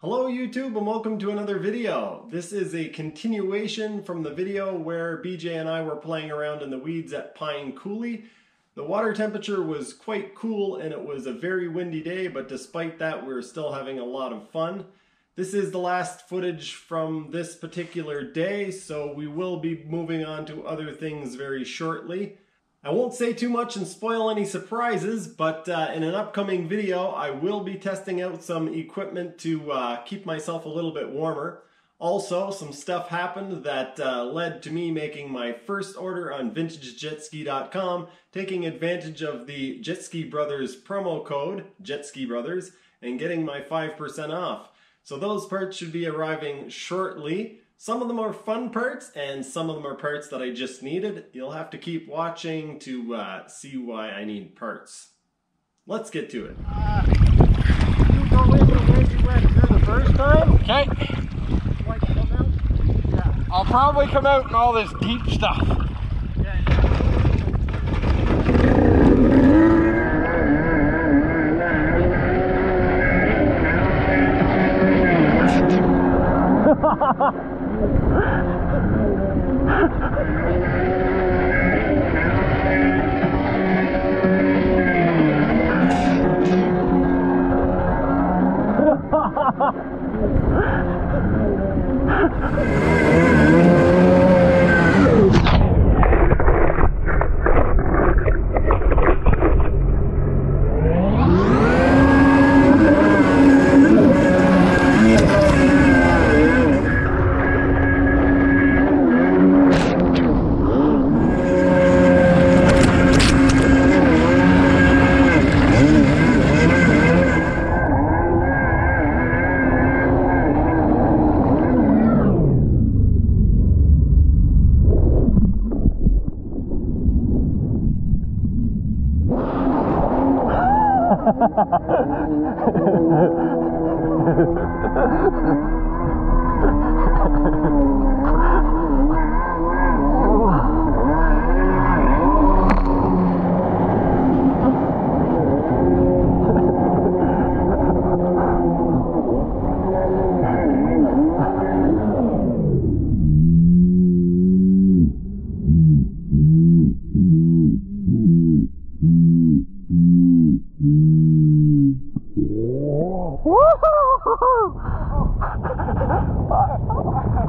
Hello YouTube and welcome to another video. This is a continuation from the video where BJ and I were playing around in the weeds at Pine Coulee. The water temperature was quite cool and it was a very windy day, but despite that we're still having a lot of fun. This is the last footage from this particular day, so we will be moving on to other things very shortly. I won't say too much and spoil any surprises, but in an upcoming video I will be testing out some equipment to keep myself a little bit warmer. Also, some stuff happened that led to me making my first order on VintageJetski.com, taking advantage of the Jetski Brothers promo code, Jetski Brothers, and getting my 5% off. So those parts should be arriving shortly. Some of them are fun parts, and some of them are parts that I just needed. You'll have to keep watching to see why I need parts. Let's get to it. You go in the way you went through the first time. Okay. Like come out? Yeah. I'll probably come out in all this deep stuff.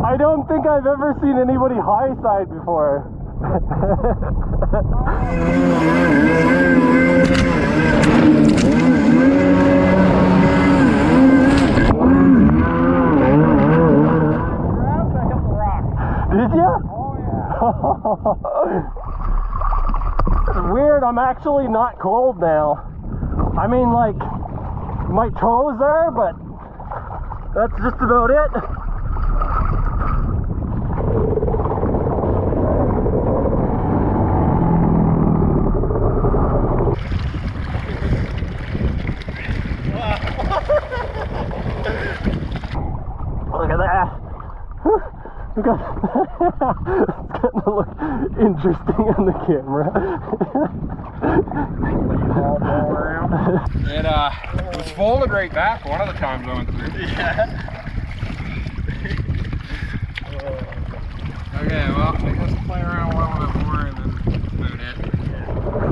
I don't think I've ever seen anybody high side before. Did you? Oh yeah. It's weird, I'm actually not cold now. I mean, like, my toes are, but that's just about it. Look at that. It's getting to look interesting on the camera. It was folded right back one of the times I went through. Yeah. Okay, well, I guess play around a little bit more and then that's about it.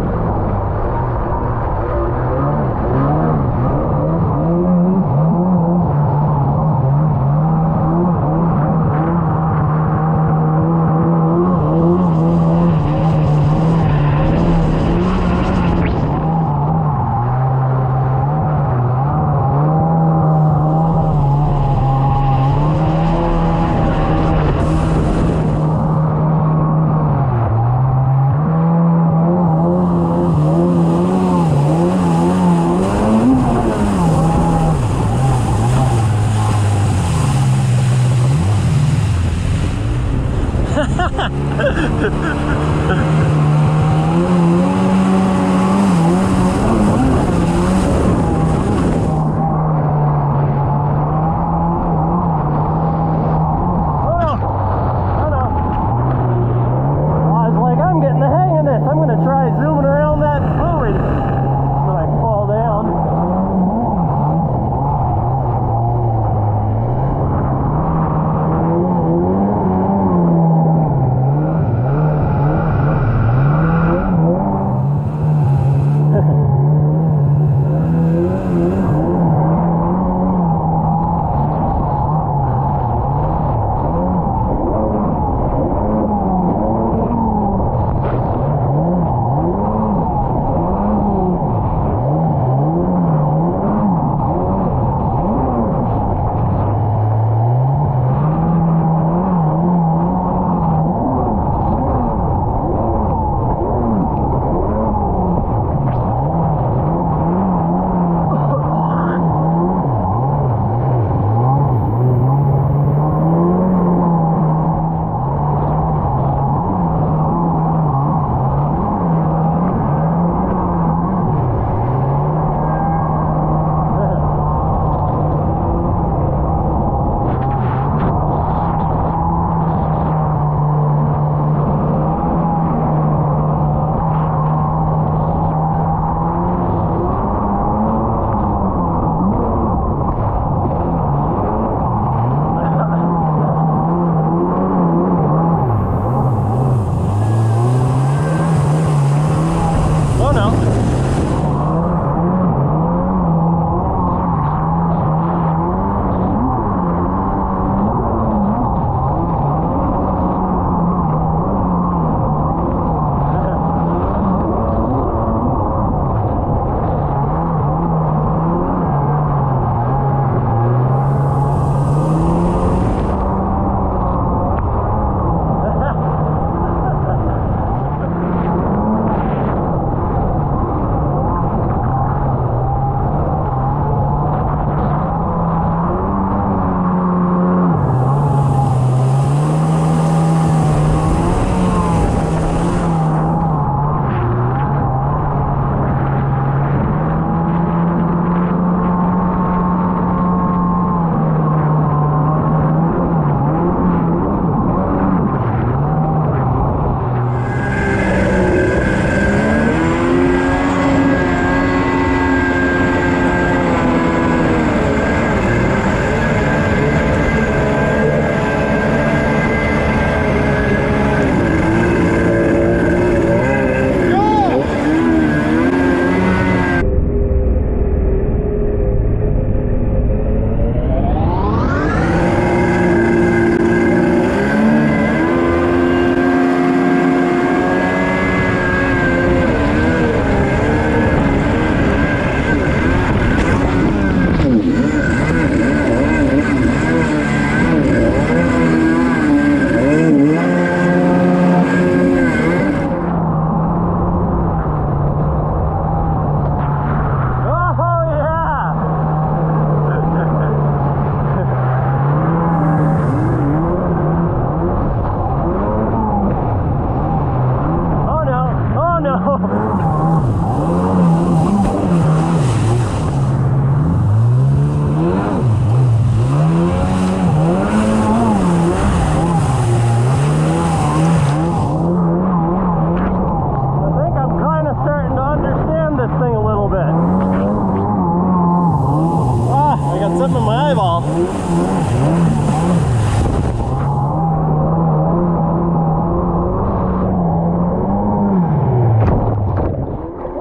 of all.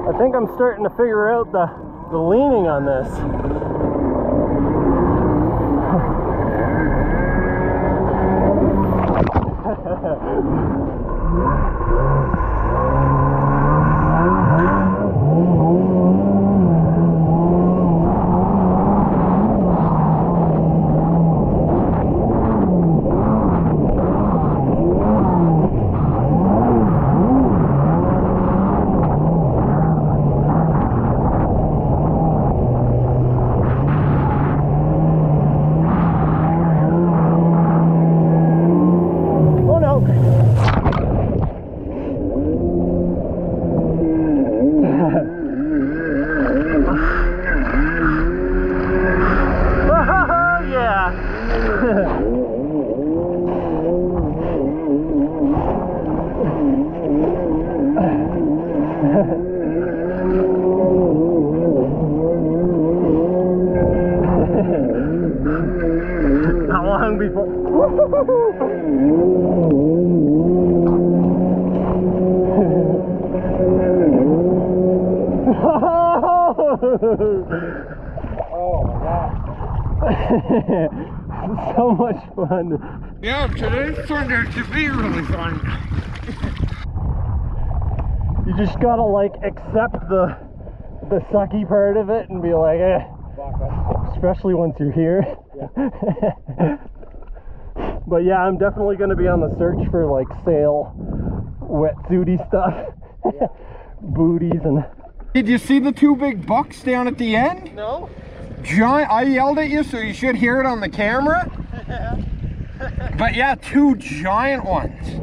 I think I'm starting to figure out the leaning on this. Not long before. Oh my god. So much fun. Yeah, today's turned out to be really fun. You just gotta like accept the sucky part of it and be like, eh. Especially once you're here. Yeah. But yeah, I'm definitely gonna be on the search for like sail wetsuity stuff. Yeah. Booties and... Did you see the two big bucks down at the end? No? Giant, I yelled at you so you should hear it on the camera. But yeah, two giant ones.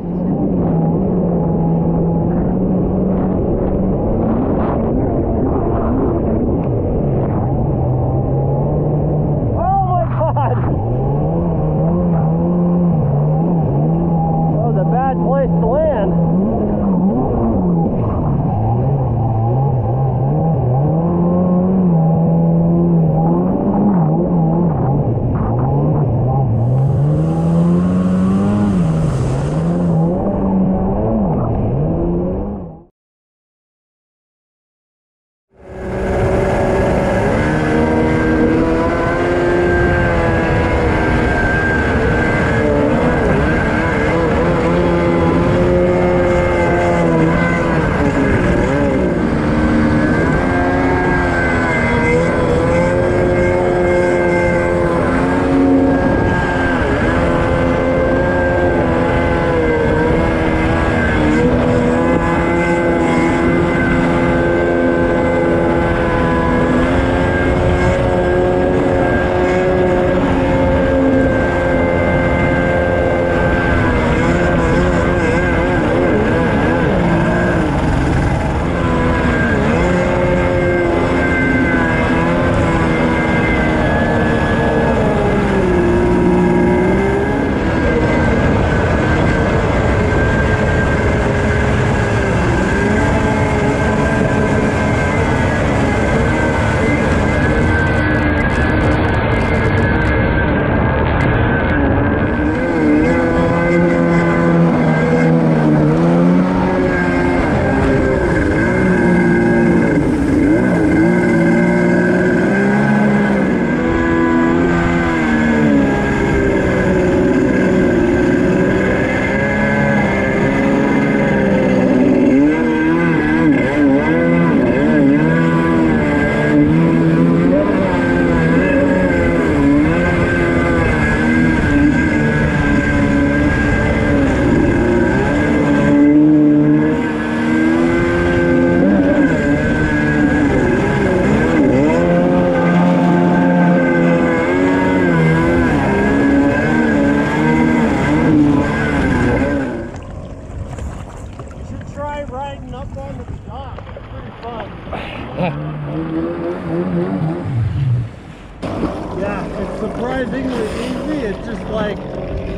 surprisingly easy. It's just like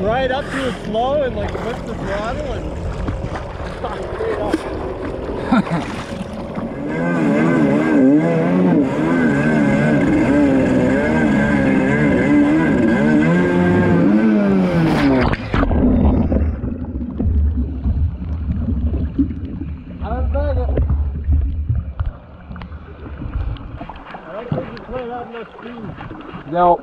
right up to it slow and like push the throttle and straight up. No.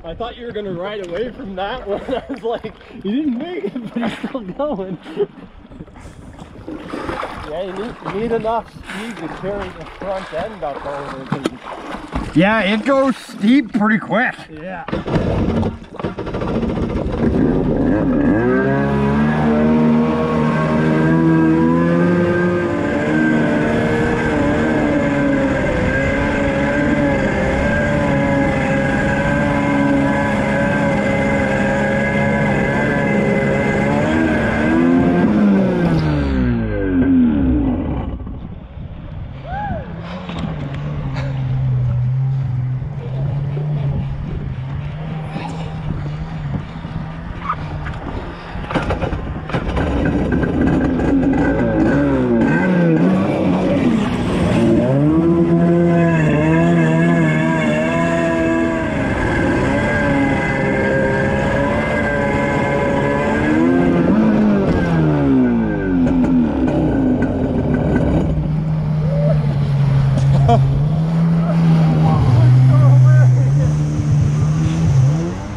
I thought you were gonna ride away from that one. I was like, you didn't make it, but he's still going. Yeah, you need enough speed to carry the front end up over. Yeah, it goes steep pretty quick. Yeah.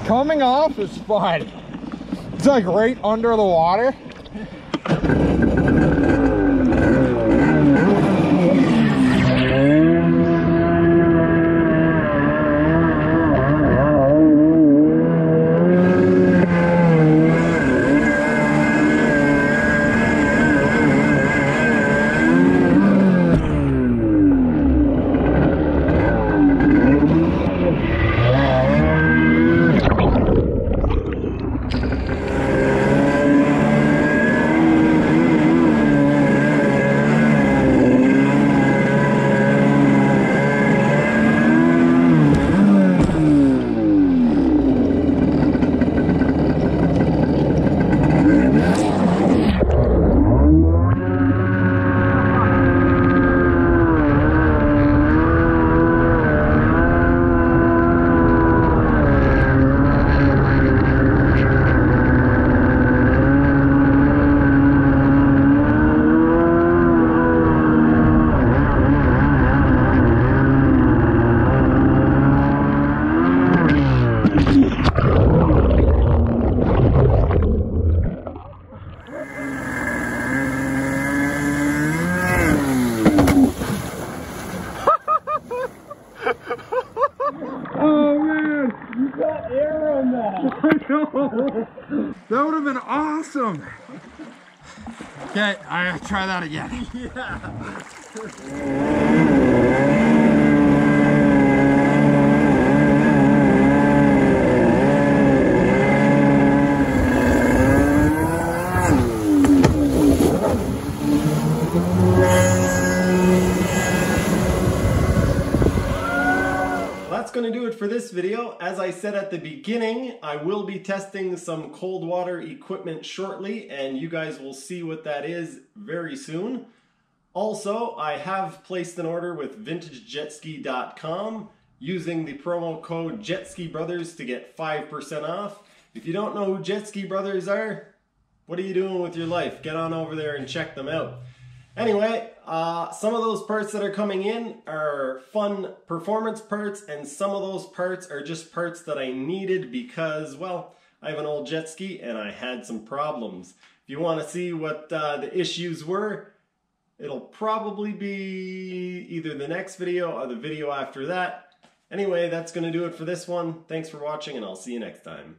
Coming off is fun. It's like right under the water. That would have been awesome. Okay, I gotta try that again. That's going to do it for this video. As I said at the beginning, I will be testing some cold water equipment shortly, and you guys will see what that is very soon. Also, I have placed an order with vintagejetski.com using the promo code JetskiBrothers to get 5% off. If you don't know who Jetski Brothers are, what are you doing with your life? Get on over there and check them out. Anyway, some of those parts that are coming in are fun performance parts, and some of those parts are just parts that I needed because, well, I have an old jet ski and I had some problems. If you want to see what the issues were, it'll probably be either the next video or the video after that. Anyway, that's going to do it for this one. Thanks for watching, and I'll see you next time.